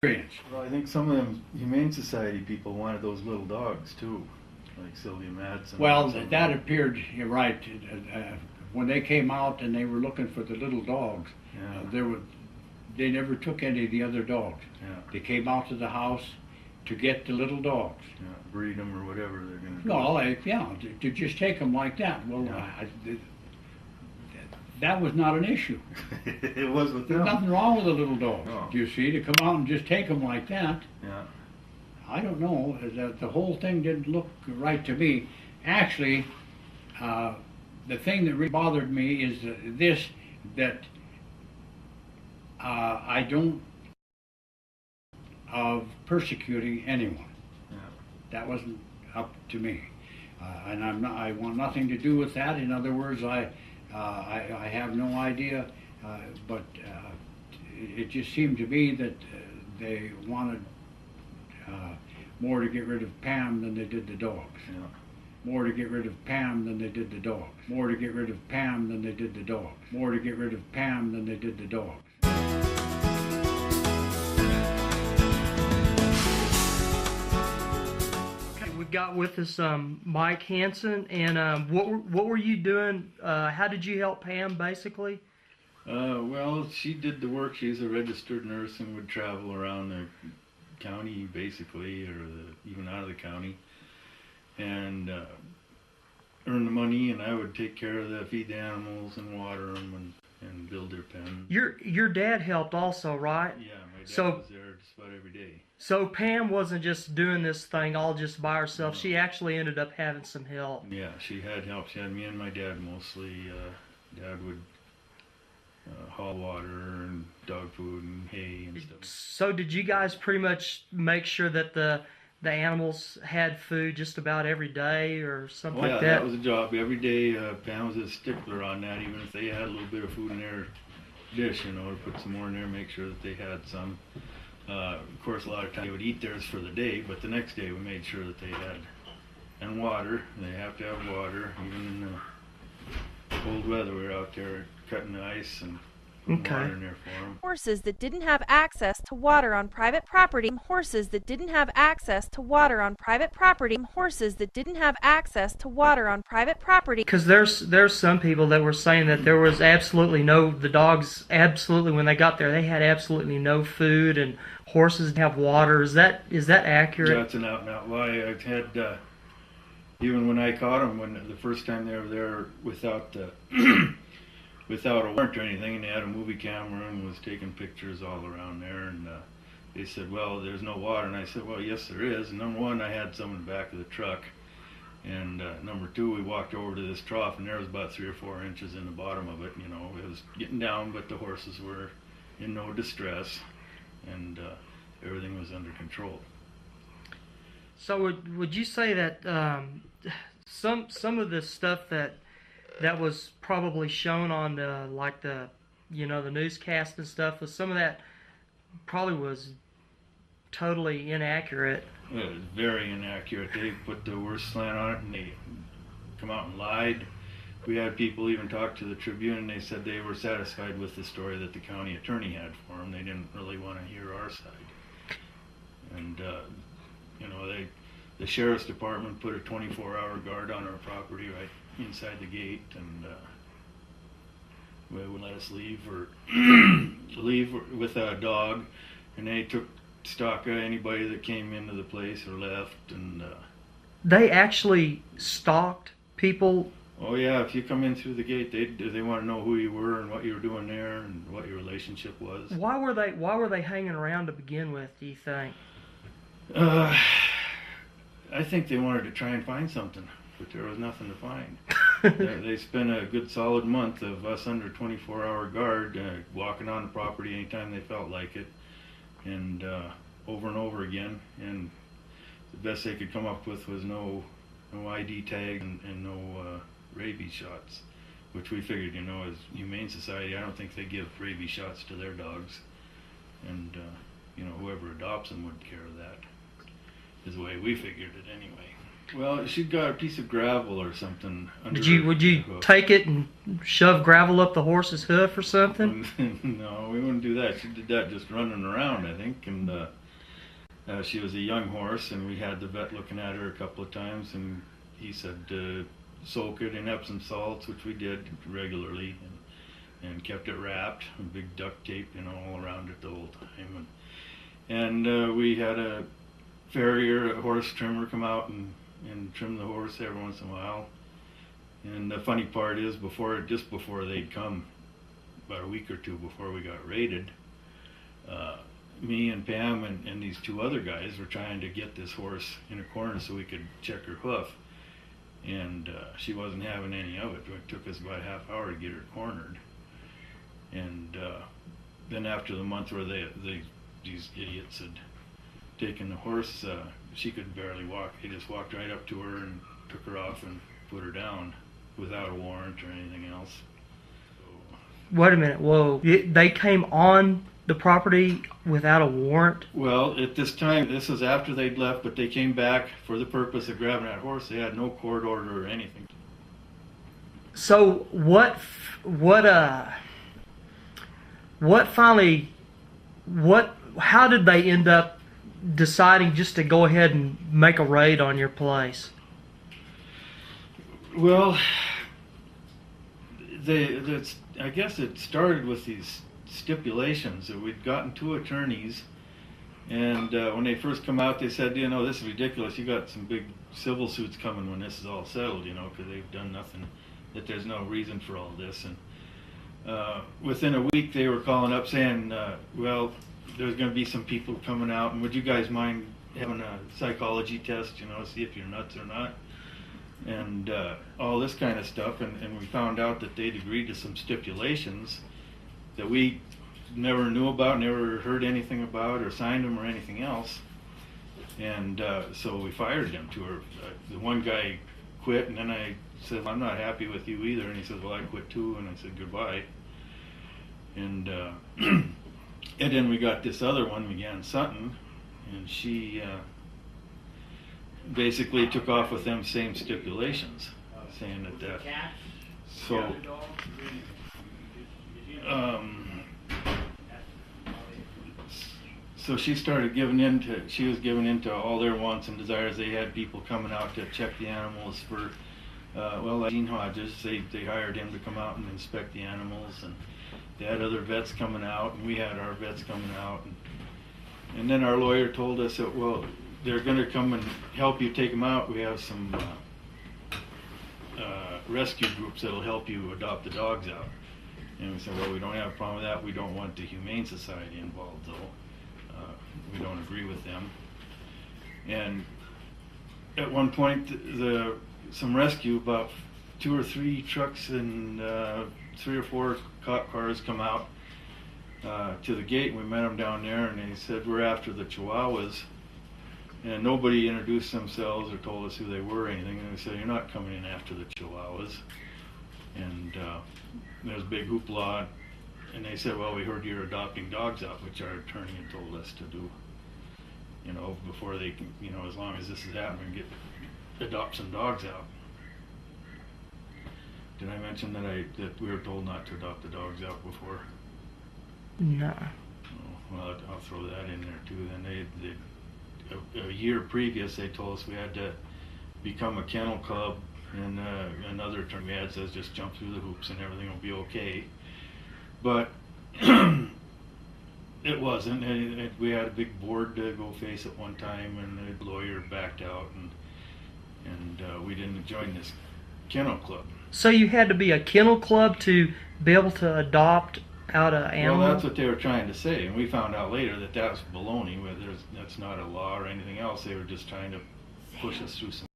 Well, I think some of them Humane Society people wanted those little dogs too, like Sylvia Madsen. Well, that appeared, you're right. When they came out and they were looking for the little dogs, Yeah. they never took any of the other dogs. Yeah. They came out to the house to get the little dogs. Yeah, breed them or whatever they're going to do. No, to just take them like that. Well, Yeah. that was not an issue. It was with There's them. nothing wrong with the little dogs. No. You see, to come out and just take them like that. Yeah. I don't know. The whole thing didn't look right to me. Actually, the thing that really bothered me is that I don't of persecuting anyone. Yeah. That wasn't up to me, and I want nothing to do with that. In other words, I have no idea, but it just seemed to me that they wanted more to get rid of Pam than they did the dogs. Yeah. More to get rid of Pam than they did the dogs. More to get rid of Pam than they did the dogs. More to get rid of Pam than they did the dogs. Okay, we've got with us Mike Hansen, and what were you doing? How did you help Pam, basically? Well, she did the work. She's a registered nurse and would travel around the county, basically, or even out of the county, and earn the money. And I would take care of feed the animals and water them and build their pen. Your dad helped also, right? Yeah, my dad So- was there just about every day. So Pam wasn't just doing this thing all just by herself. No. She actually ended up having some help. Yeah, she had help. She had me and my dad mostly. Dad would haul water and dog food and hay and stuff. So did you guys pretty much make sure that the animals had food just about every day or something Yeah, like that that? was a job. Every day, Pam was a stickler on that. Even if they had a little bit of food in their dish, to put some more in there, make sure that they had some. Of course, a lot of times they would eat theirs for the day, but the next day we made sure that they had, and water. They have to have water, even in the cold weather. We were out there cutting the ice and putting Okay. water in there for them. Horses that didn't have access to water on private property. Horses that didn't have access to water on private property. Horses that didn't have access to water on private property. Because there's some people that were saying that there was absolutely the dogs absolutely, when they got there, they had absolutely no food, and horses didn't have water. Is that accurate? That's an out and out lie. I've had, even when I caught them, when the first time they were there without without a warrant or anything, and they had a movie camera and was taking pictures all around there, and they said, well, there's no water. And I said, well, yes there is. And number one, I had some in the back of the truck, and number two, we walked over to this trough, and there was about 3 or 4 inches in the bottom of it. It was getting down, but the horses were in no distress, and everything was under control. So would you say that some of the stuff that was probably shown on the newscast and stuff, was some of that probably was totally inaccurate? It was very inaccurate. They put the worst slant on it, and they come out and lied. We had people even talk to the Tribune, and they said they were satisfied with the story that the county attorney had for them. They didn't really want to hear our side. And the sheriff's department put a 24-hour guard on our property right inside the gate, and they wouldn't let us leave with a dog, and they took stock of anybody that came into the place or left. And They actually stalked people. oh yeah, if you come in through the gate, they want to know who you were and what you were doing there and what your relationship was. Why were they hanging around to begin with, do you think? I think they wanted to try and find something, but there was nothing to find. They spent a good solid month of us under 24-hour guard, walking on the property anytime they felt like it, and over again. And the best they could come up with was no ID tag and no rabies shots, which we figured, as Humane Society, I don't think they give rabies shots to their dogs, and whoever adopts them would care of that, is the way we figured it anyway. Well, she got a piece of gravel or something under Would you hoof. take it and shove gravel up the horse's hoof or something? No, we wouldn't do that. She did that just running around, I think. And she was a young horse, and we had the vet looking at her a couple of times, and he said soak it in Epsom salts, which we did regularly, and kept it wrapped with big duct tape, all around it the whole time. And we had a farrier, a horse trimmer, come out and trim the horse every once in a while. And the funny part is, just before they'd come, about a week or two before we got raided, me and Pam and these two other guys were trying to get this horse in a corner so we could check her hoof. And she wasn't having any of it. It took us about a half hour to get her cornered. And then after the month where these idiots had taken the horse, she could barely walk. They just walked right up to her and took her off and put her down without a warrant or anything else. So, Wait a minute. Whoa. They came on the property without a warrant? well, at this time, this was after they'd left, but they came back for the purpose of grabbing that horse. They had no court order or anything. So how did they end up deciding just to go ahead and make a raid on your place? Well, I guess it started with these stipulations that we'd gotten two attorneys, and when they first come out, they said, this is ridiculous. You got some big civil suits coming when this is all settled, because they've done nothing, that there's no reason for all this. And within a week, they were calling up saying, well, there's going to be some people coming out, and would you guys mind having a psychology test, see if you're nuts or not, and all this kind of stuff. And we found out that they'd agreed to some stipulations that we never knew about, never heard anything about, or signed them or anything else. And so we fired them to her. The one guy quit, and then I said, I'm not happy with you either. And he said, well, I quit too. And I said, goodbye. And and then we got this other one, McGann Sutton, and she basically took off with them same stipulations, saying that. So so she started she was giving in to all their wants and desires. They had people coming out to check the animals for, like Gene Hodges, they hired him to come out and inspect the animals, and they had other vets coming out, and we had our vets coming out. And then our lawyer told us that, well, they're going to come and help you take them out. We have some rescue groups that'll help you adopt the dogs out. And we said, well, we don't have a problem with that. We don't want the Humane Society involved, though. We don't agree with them. And at one point, some rescue, about 2 or 3 trucks and 3 or 4 cop cars come out to the gate. We met them down there, and they said, we're after the Chihuahuas. And nobody introduced themselves or told us who they were or anything. And we said, you're not coming in after the Chihuahuas. And there was a big hoopla. And they said, well, we heard you're adopting dogs out, which our attorney had told us to do, before they can, as long as this is happening, adopt some dogs out. Did I mention that we were told not to adopt the dogs out before? No. Oh, well, I'll throw that in there too. Then a year previous, they told us we had to become a kennel club, and another term we had says just jump through the hoops and everything will be okay. But it wasn't. We had a big board to go face at one time, and the lawyer backed out, and we didn't join this kennel club. So you had to be a kennel club to be able to adopt out an animal? Well, that's what they were trying to say, and we found out later that was baloney. That's not a law or anything else. They were just trying to push us through some